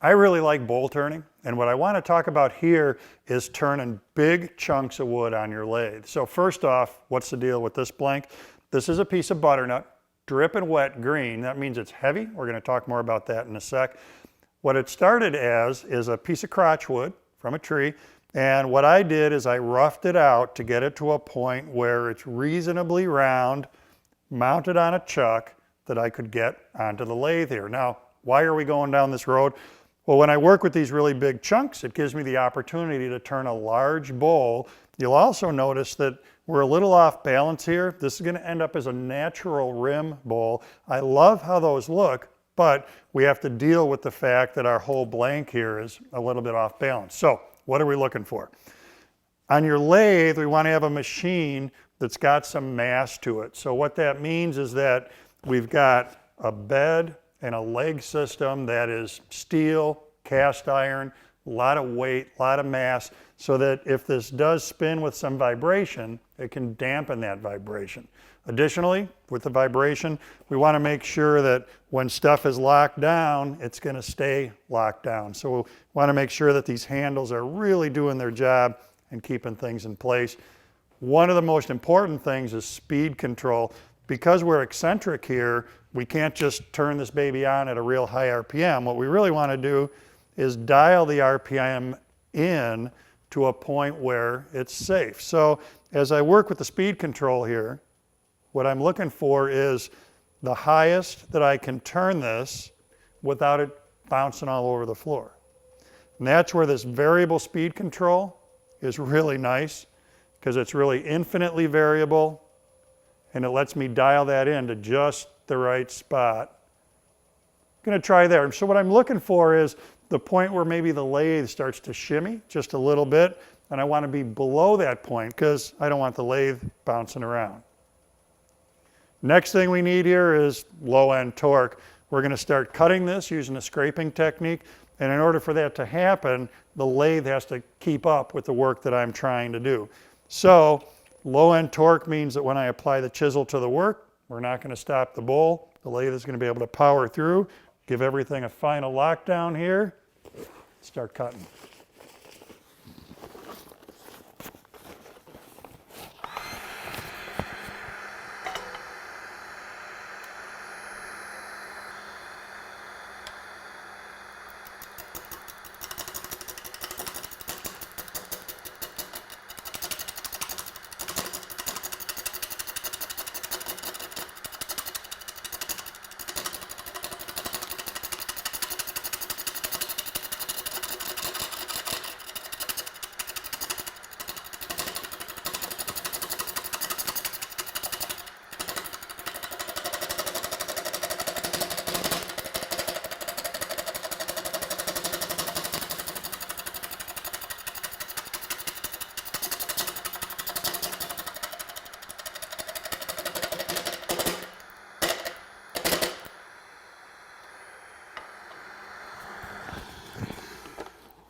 I really like bowl turning, and what I want to talk about here is turning big chunks of wood on your lathe. So first off, what's the deal with this blank? This is a piece of butternut, dripping wet green. That means it's heavy. We're going to talk more about that in a sec. What it started as is a piece of crotch wood from a tree, and what I did is I roughed it out to get it to a point where it's reasonably round, mounted on a chuck that I could get onto the lathe here. Now, why are we going down this road? Well, when I work with these really big chunks, it gives me the opportunity to turn a large bowl. You'll also notice that we're a little off balance here. This is going to end up as a natural rim bowl. I love how those look, but we have to deal with the fact that our whole blank here is a little bit off balance. So what are we looking for? On your lathe, we want to have a machine that's got some mass to it. So what that means is that we've got a bed and a leg system that is steel, cast iron, a lot of weight, a lot of mass, so that if this does spin with some vibration, it can dampen that vibration. Additionally, with the vibration, we want to make sure that when stuff is locked down, it's going to stay locked down. So we want to make sure that these handles are really doing their job and keeping things in place. One of the most important things is speed control. Because we're eccentric here, we can't just turn this baby on at a real high RPM. What we really want to do is dial the RPM in to a point where it's safe. So as I work with the speed control here, what I'm looking for is the highest that I can turn this without it bouncing all over the floor. And that's where this variable speed control is really nice, because it's really infinitely variable, and it lets me dial that in to just the right spot. I'm going to try there. So what I'm looking for is the point where maybe the lathe starts to shimmy just a little bit, and I want to be below that point because I don't want the lathe bouncing around. Next thing we need here is low end torque. We're going to start cutting this using a scraping technique, and in order for that to happen, the lathe has to keep up with the work that I'm trying to do. So low end torque means that when I apply the chisel to the work, we're not going to stop the bowl. The lathe is going to be able to power through, give everything a final lockdown here, start cutting.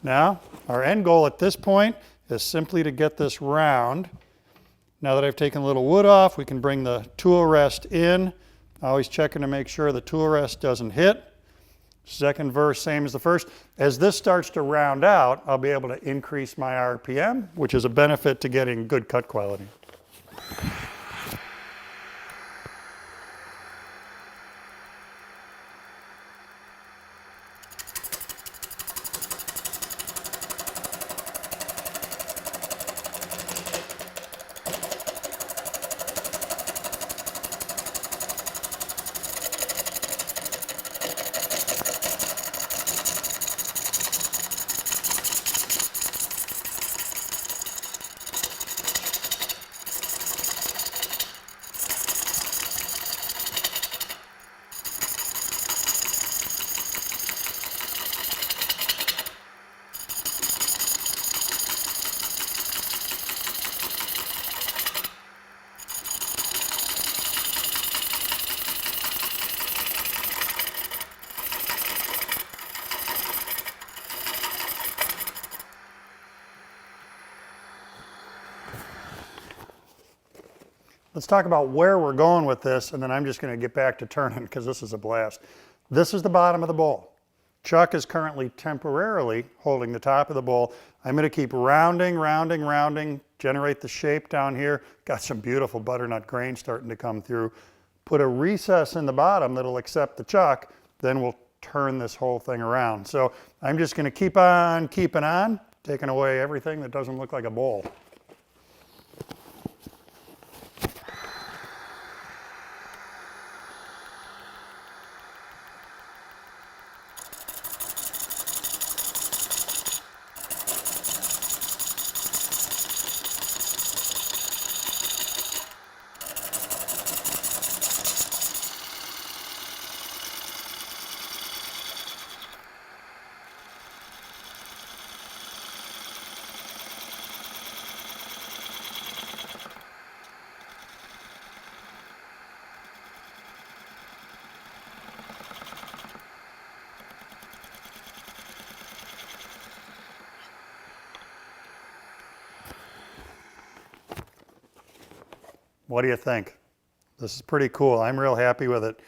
Now, our end goal at this point is simply to get this round. Now that I've taken a little wood off, we can bring the tool rest in. Always checking to make sure the tool rest doesn't hit. Second verse, same as the first. As this starts to round out, I'll be able to increase my RPM, which is a benefit to getting good cut quality. Let's talk about where we're going with this, and then I'm just going to get back to turning because this is a blast. This is the bottom of the bowl. chuck is currently temporarily holding the top of the bowl. I'm going to keep rounding, rounding, rounding, generate the shape down here. Got some beautiful butternut grain starting to come through. Put a recess in the bottom that'll accept the chuck, then we'll turn this whole thing around. So I'm just going to keep on keeping on, taking away everything that doesn't look like a bowl. What do you think? This is pretty cool. I'm real happy with it.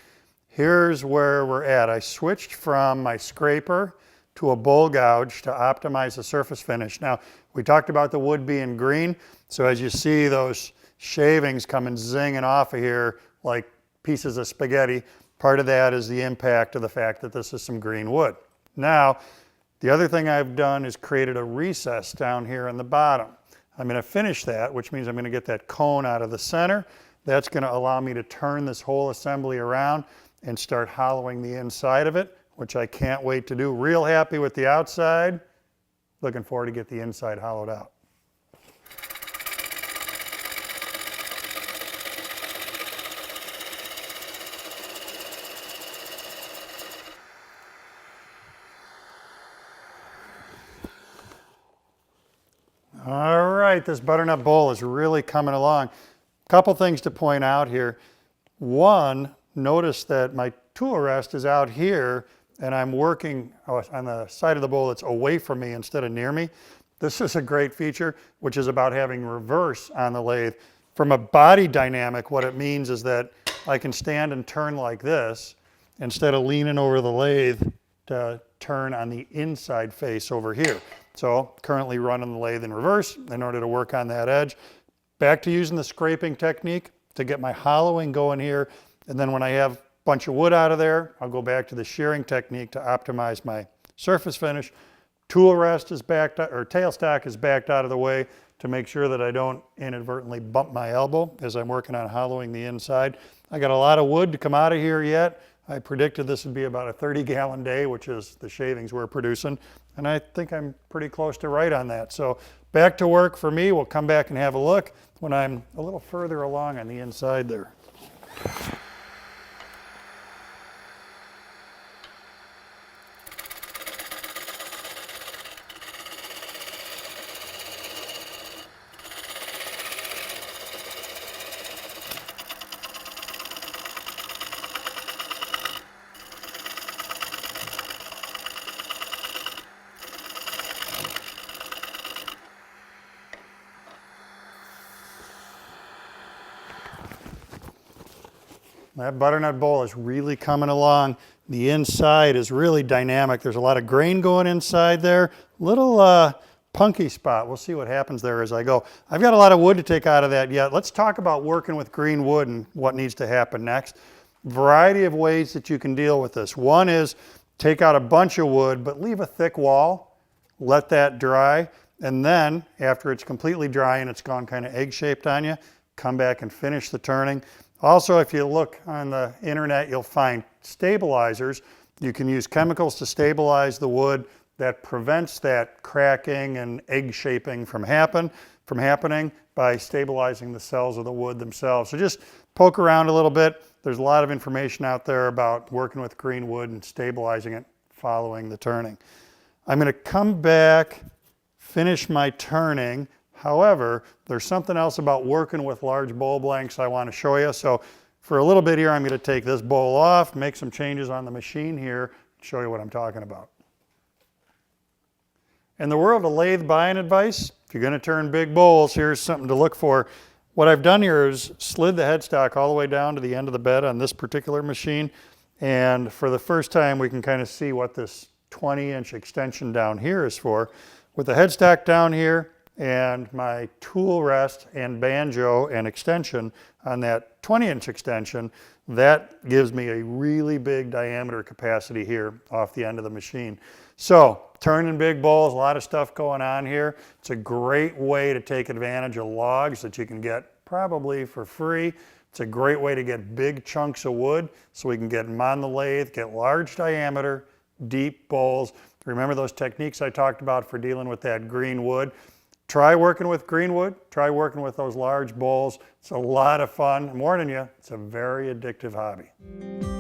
Here's where we're at. I switched from my scraper to a bowl gouge to optimize the surface finish. Now, we talked about the wood being green, so as you see those shavings coming zinging off of here like pieces of spaghetti, part of that is the impact of the fact that this is some green wood. Now, the other thing I've done is created a recess down here in the bottom. I'm going to finish that, which means I'm going to get that cone out of the center. That's going to allow me to turn this whole assembly around and start hollowing the inside of it, which I can't wait to do. Real happy with the outside. Looking forward to get the inside hollowed out. All right, this butternut bowl is really coming along. Couple things to point out here. One, notice that my tool rest is out here and I'm working on the side of the bowl that's away from me instead of near me. This is a great feature, which is about having reverse on the lathe. From a body dynamic, what it means is that I can stand and turn like this instead of leaning over the lathe to turn on the inside face over here. So currently running the lathe in reverse in order to work on that edge. Back to using the scraping technique to get my hollowing going here. And then when I have a bunch of wood out of there, I'll go back to the shearing technique to optimize my surface finish. Tool rest is backed, or tailstock is backed out of the way to make sure that I don't inadvertently bump my elbow as I'm working on hollowing the inside. I got a lot of wood to come out of here yet. I predicted this would be about a 30-gallon day, which is the shavings we're producing. And I think I'm pretty close to right on that. So back to work for me. We'll come back and have a look when I'm a little further along on the inside there. That butternut bowl is really coming along. The inside is really dynamic. There's a lot of grain going inside there. Little punky spot. We'll see what happens there as I go. I've got a lot of wood to take out of that yet. Let's talk about working with green wood and what needs to happen next. Variety of ways that you can deal with this. One is take out a bunch of wood, but leave a thick wall. Let that dry. And then after it's completely dry and it's gone kind of egg-shaped on you, come back and finish the turning. Also, if you look on the internet, you'll find stabilizers. You can use chemicals to stabilize the wood that prevents that cracking and egg shaping from happening by stabilizing the cells of the wood themselves. So just poke around a little bit. There's a lot of information out there about working with green wood and stabilizing it following the turning. I'm going to come back, finish my turning. However, there's something else about working with large bowl blanks I want to show you. So for a little bit here, I'm going to take this bowl off, make some changes on the machine here, show you what I'm talking about. In the world of lathe buying advice, if you're going to turn big bowls, here's something to look for. What I've done here is slid the headstock all the way down to the end of the bed on this particular machine. And for the first time, we can kind of see what this 20-inch extension down here is for. With the headstock down here and my tool rest and banjo and extension on that 20-inch extension, that gives me a really big diameter capacity here off the end of the machine. So turning big bowls, a lot of stuff going on here. It's a great way to take advantage of logs that you can get probably for free. It's a great way to get big chunks of wood so we can get them on the lathe, get large diameter, deep bowls. Remember those techniques I talked about for dealing with that Greenwood? Try working with Greenwood, try working with those large bowls. It's a lot of fun. I'm warning you, it's a very addictive hobby.